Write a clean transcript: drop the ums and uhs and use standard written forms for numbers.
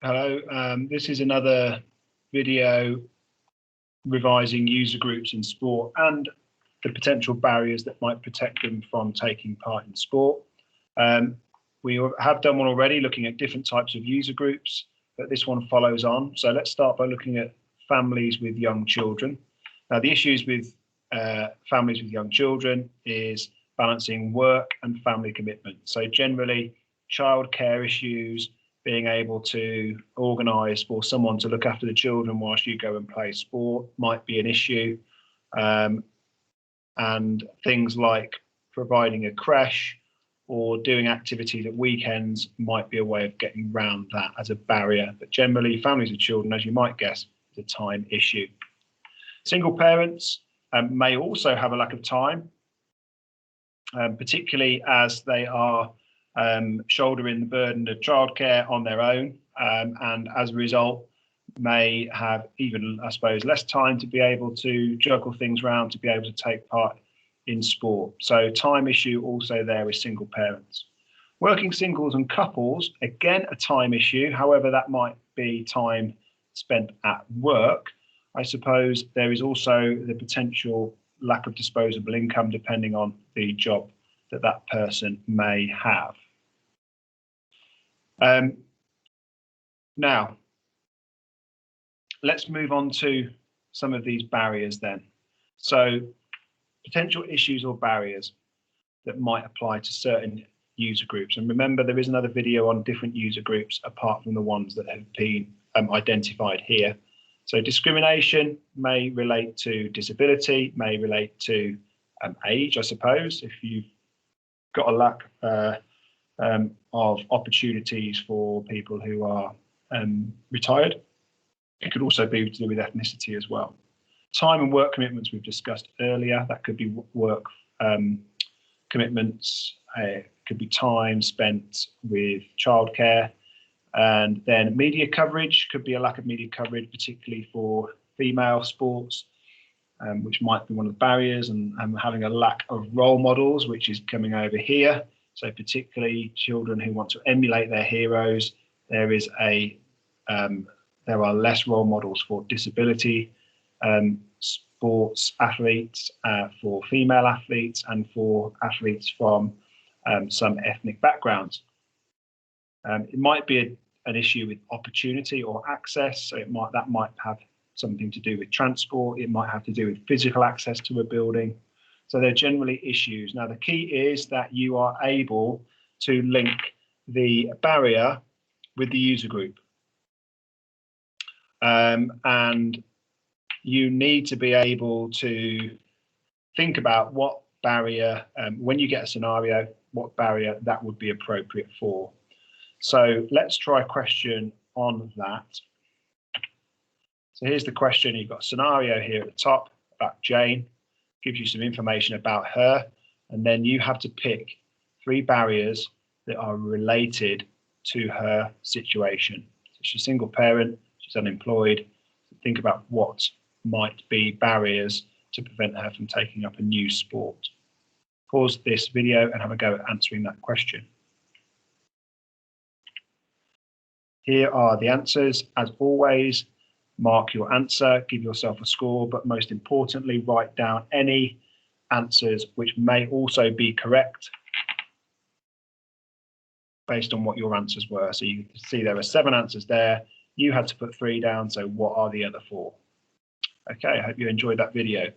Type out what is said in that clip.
Hello, this is another video revising user groups in sport and the potential barriers that might protect them from taking part in sport. We have done one already looking at different types of user groups, but this one follows on. So let's start by looking at families with young children. Now, the issues with families with young children is balancing work and family commitment. So generally, childcare issues, being able to organise for someone to look after the children whilst you go and play sport might be an issue. And things like providing a creche or doing activities at weekends might be a way of getting around that as a barrier. But generally, families with children, as you might guess, is a time issue. Single parents may also have a lack of time, particularly as they are shouldering the burden of childcare on their own, and as a result may have even, I suppose, less time to be able to juggle things around to be able to take part in sport. So time issue also there with single parents. Working singles and couples, again, a time issue. However, that might be time spent at work. I suppose there is also the potential lack of disposable income depending on the job that that person may have. Now, let's move on to some of these barriers then. So, potential issues or barriers that might apply to certain user groups. And remember, there is another video on different user groups apart from the ones that have been identified here. So discrimination may relate to disability, may relate to age, I suppose. If you've got a lack of opportunities for people who are retired. It could also be to do with ethnicity as well. Time and work commitments we've discussed earlier. That could be work commitments. It could be time spent with childcare. And then media coverage could be a lack of media coverage, particularly for female sports, which might be one of the barriers, and having a lack of role models, which is coming over here. So particularly children who want to emulate their heroes, there are less role models for disability sports athletes, for female athletes, and for athletes from some ethnic backgrounds. It might be an issue with opportunity or access. So that might have something to do with transport. It might have to do with physical access to a building. So they're generally issues. Now, the key is that you are able to link the barrier with the user group. And you need to be able to think about what barrier, when you get a scenario, what barrier that would be appropriate for. So let's try a question on that. So here's the question. You've got a scenario here at the top about Jane. Gives you some information about her, and then you have to pick 3 barriers that are related to her situation. So she's a single parent, she's unemployed. So think about what might be barriers to prevent her from taking up a new sport. Pause this video and have a go at answering that question. Here are the answers. As always, mark your answer, give yourself a score, but most importantly, write down any answers which may also be correct based on what your answers were. So you can see there are 7 answers there. You had to put 3 down, so what are the other 4? Okay, I hope you enjoyed that video.